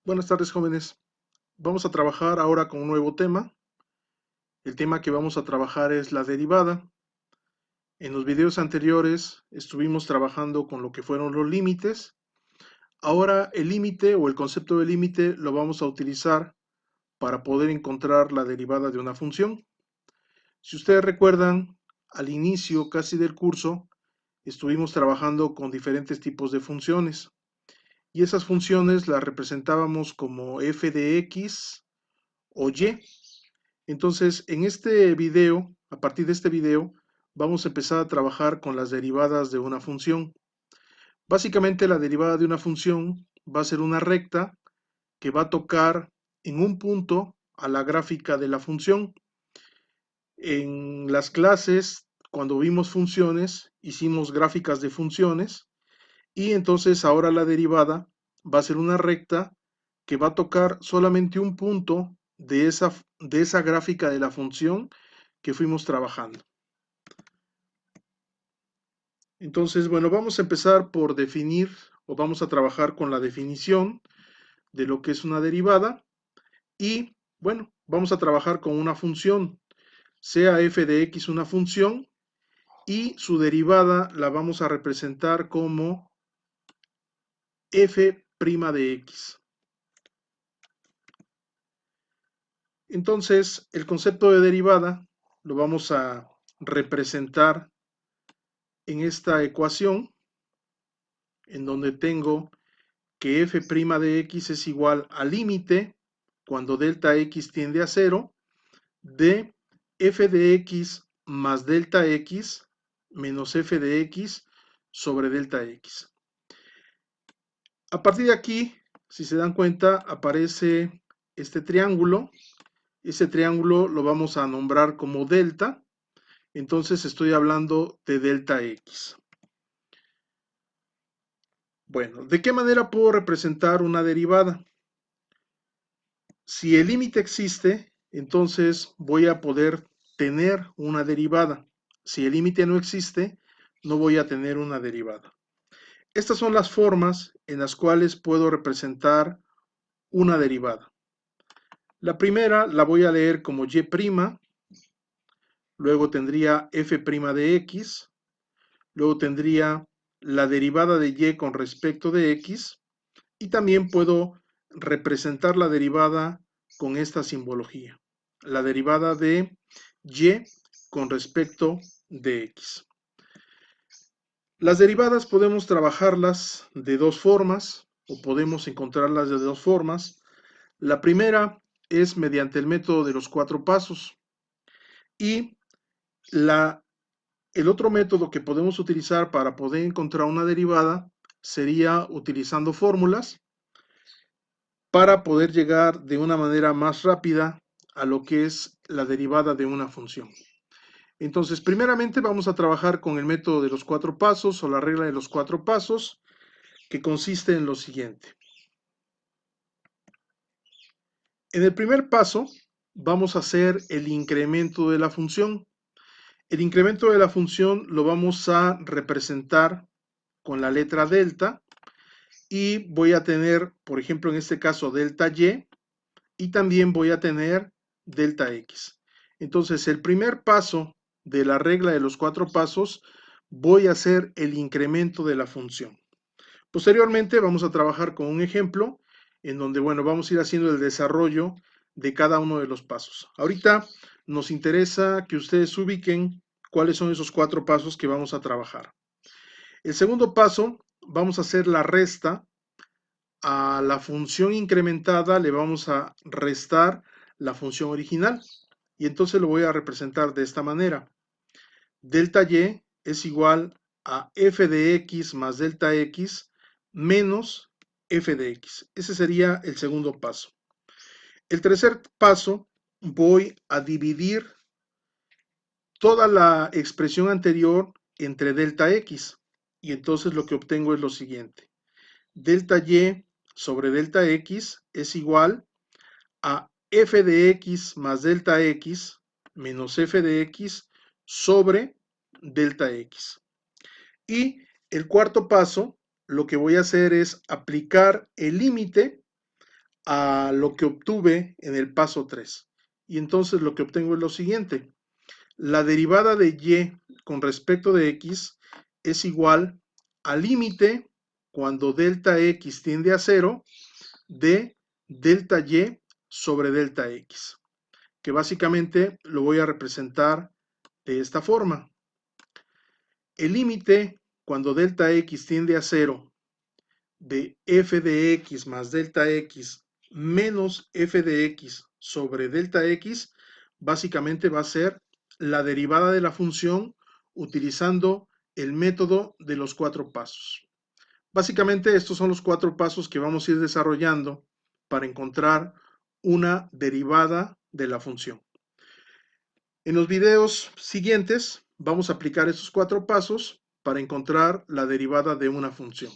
Buenas tardes, jóvenes. Vamos a trabajar ahora con un nuevo tema. El tema que vamos a trabajar es la derivada. En los videos anteriores estuvimos trabajando con lo que fueron los límites. Ahora el límite o el concepto de límite lo vamos a utilizar para poder encontrar la derivada de una función. Si ustedes recuerdan, al inicio casi del curso estuvimos trabajando con diferentes tipos de funciones y esas funciones las representábamos como f de x o y. Entonces, en este video, a partir de este video, vamos a empezar a trabajar con las derivadas de una función. Básicamente, la derivada de una función va a ser una recta que va a tocar en un punto a la gráfica de la función. En las clases, cuando vimos funciones, hicimos gráficas de funciones y entonces ahora la derivada va a ser una recta que va a tocar solamente un punto de esa gráfica de la función que fuimos trabajando. Entonces, bueno, vamos a empezar por definir o vamos a trabajar con la definición de lo que es una derivada y, bueno, vamos a trabajar con una función, sea f de x una función y su derivada la vamos a representar como f' de x. Entonces, el concepto de derivada lo vamos a representar en esta ecuación, en donde tengo que f' de x es igual al límite, cuando delta x tiende a 0, de f de x más delta x menos f de x sobre delta x. A partir de aquí, si se dan cuenta, aparece este triángulo. Ese triángulo lo vamos a nombrar como delta. Entonces estoy hablando de delta x. Bueno, ¿de qué manera puedo representar una derivada? Si el límite existe, entonces voy a poder tener una derivada. Si el límite no existe, no voy a tener una derivada. Estas son las formas en las cuales puedo representar una derivada. La primera la voy a leer como y', luego tendría f' de x, luego tendría la derivada de y con respecto de x, y también puedo representar la derivada con esta simbología, la derivada de y con respecto de x. Las derivadas podemos trabajarlas de dos formas o podemos encontrarlas de dos formas. La primera es mediante el método de los cuatro pasos y el otro método que podemos utilizar para poder encontrar una derivada sería utilizando fórmulas para poder llegar de una manera más rápida a lo que es la derivada de una función. Entonces, primeramente vamos a trabajar con el método de los cuatro pasos o la regla de los cuatro pasos, que consiste en lo siguiente. En el primer paso vamos a hacer el incremento de la función. El incremento de la función lo vamos a representar con la letra delta y voy a tener, por ejemplo, en este caso delta y también voy a tener delta x. Entonces, el primer paso de la regla de los cuatro pasos, voy a hacer el incremento de la función. Posteriormente vamos a trabajar con un ejemplo en donde, bueno, vamos a ir haciendo el desarrollo de cada uno de los pasos. Ahorita nos interesa que ustedes ubiquen cuáles son esos cuatro pasos que vamos a trabajar. El segundo paso, vamos a hacer la resta. A la función incrementada le vamos a restar la función original y entonces lo voy a representar de esta manera. Delta y es igual a f de x más delta x menos f de x. Ese sería el segundo paso. El tercer paso, voy a dividir toda la expresión anterior entre delta x y entonces lo que obtengo es lo siguiente. Delta y sobre delta x es igual a f de x más delta x menos f de x sobre delta x. Y el cuarto paso, lo que voy a hacer es aplicar el límite a lo que obtuve en el paso 3. Y entonces lo que obtengo es lo siguiente. La derivada de y con respecto de x es igual al límite cuando delta x tiende a 0 de delta y sobre delta x, que básicamente lo voy a representar de esta forma. El límite cuando delta x tiende a 0 de f de x más delta x menos f de x sobre delta x, básicamente va a ser la derivada de la función utilizando el método de los 4 pasos. Básicamente estos son los 4 pasos que vamos a ir desarrollando para encontrar una derivada de la función. En los videos siguientes vamos a aplicar estos 4 pasos para encontrar la derivada de una función.